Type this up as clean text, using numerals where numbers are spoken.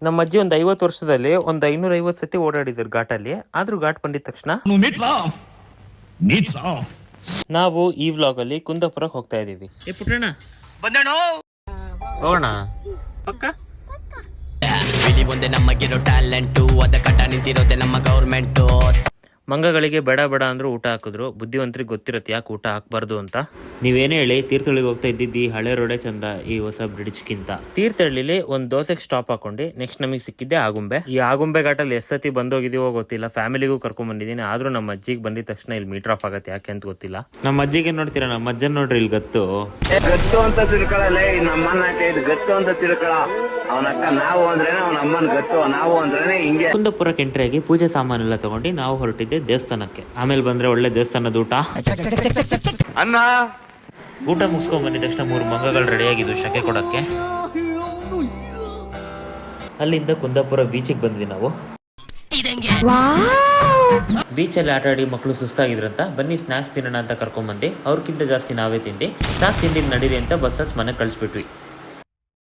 ನಮ್ಮ ಅಜ್ಜಿ ಒಂದು 50 ವರ್ಷದಲ್ಲಿ ಒಂದು 550 ಸತಿ ಓಡಾಡಿದ್ರು ಘಾಟಲ್ಲಿ. ಆದ್ರೂ ಘಾಟ್ ಬಂದಿದ ತಕ್ಷಣ ನಾವು ಈ ವ್ಲಾಗ್ ಅಲ್ಲಿ ಕುಂದಾಪುರಕ್ಕೆ ಹೋಗ್ತಾ ಇದೀವಿ. ಪುಟ್ಟಣ್ಣ ಹೋಗೋಣ ಪಕ್ಕ. ನಮಗಿರೋ ಟ್ಯಾಲೆಂಟು ಅದ ಕಟ್ಟ ನಿಂತಿರೋದೆ ನಮ್ಮ ಗೌರ್ಮೆಂಟು. ಮಂಗಗಳಿಗೆ ಬೇಡ ಬೇಡ ಅಂದ್ರೂ ಊಟ ಹಾಕಿದ್ರು. ಬುದ್ಧಿವಂತರಿಗೆ ಗೊತ್ತಿರತ್ತೆ ಯಾಕೆ ಊಟ ಹಾಕ್ಬಾರ್ದು ಅಂತ. ನೀವೇನೇ ಹೇಳಿ ತೀರ್ಥಹಳ್ಳಿಗೆ ಹೋಗ್ತಾ ಇದ್ದಿದ್ದು ಹಳೆ ರೋಡೇ ಚಂದ ಈ ಹೊಸ ಬ್ರಿಡ್ಜ್ಗಿಂತ. ತೀರ್ಥಹಳ್ಳಿಲಿ ಒಂದು ದೋಸೆಗೆ ಸ್ಟಾಪ್ ಹಾಕೊಂಡು ನೆಕ್ಸ್ಟ್ ನಮಗೆ ಸಿಕ್ಕಿದ್ದೆ ಆಗುಂಬೆ. ಈ ಆಗುಂಬೆ ಘಾಟಲ್ಲಿ ಎಷ್ಟತಿ ಬಂದೋಗಿದೀವೋ ಗೊತ್ತಿಲ್ಲ. ಫ್ಯಾಮಿಲಿಗೂ ಕರ್ಕೊಂಡ್ ಬಂದಿದ್ದೀನಿ. ಆದ್ರೂ ನಮ್ಮ ಅಜ್ಜಿಗೆ ಬಂದಿದ ತಕ್ಷಣ ಇಲ್ಲಿ ಮೀಟರ್ ಆಫ್ ಆಗತ್ತೆ ಯಾಕೆ ಅಂತ ಗೊತ್ತಿಲ್ಲ. ನಮ್ಮ ಅಜ್ಜಿಗೆ ನೋಡ್ತೀರಾ, ನಮ್ಮ ಅಜ್ಜನ್ ನೋಡ್ರಿ ಇಲ್ಲಿ ಗತ್ತು ಅಂತ ತಿಳ್ಕೊಳ್ಳಲ್ಲ. ನಮ್ಮನ್ನ ಗತ್ತು ಅಂತ ತಿಳ್ಕೊಳ. ಅವನಕ್ಕ ನಾವು ಅಂದ್ರೇನೆ ಅವನ ಅಮ್ಮನ್ ಗತ್ತು, ನಾವು ಅಂದ್ರೇನೆ ಹಿಂಗೆ. ಕುಂದಾಪುರಕ್ಕೆ ಎಂಟ್ರಿ ಆಗಿ ಪೂಜೆ ಸಾಮಾನೆಲ್ಲ ತಗೊಂಡು ನಾವು ಹೊರಟಿದ್ದೆ ದೇವಸ್ಥಾನಕ್ಕೆ. ಆಮೇಲೆ ಬಂದ್ರೆ ಒಳ್ಳೆ ದೇವಸ್ಥಾನದ ಊಟ. ಅನ್ನ ಊಟ ಮುಗಿಸ್ಕೊಂಡ್ ಬಂದಿದ ತಕ್ಷಣ 3 ಮಂಗಗಳು ರೆಡಿ ಆಗಿದ್ವು ಶಕೆ ಕೊಡಕ್ಕೆ. ಅಲ್ಲಿಂದ ಕುಂದಾಪುರ ಬೀಚಿಗೆ ಬಂದ್ವಿ ನಾವು. ಬೀಚಲ್ಲಿ ಆಟ ಆಡಿ ಮಕ್ಕಳು ಸುಸ್ತಾಗಿದ್ರಂತ ಬನ್ನಿ ಸ್ನಾಕ್ಸ್ ತಿನ್ನೋಣ ಅಂತ ಕರ್ಕೊಂಡ್ ಬಂದೆ. ಅವ್ರಕ್ಕಿಂತ ಜಾಸ್ತಿ ನಾವೇ ತಿಂದೆ. ಸಾಕು ತಿಂದಿದ್ ನಡೀರಿ ಅಂತ ಬಸ್ಸಸ್ ಮನೆಗೆ ಕಳಿಸ್ಬಿಟ್ವಿ.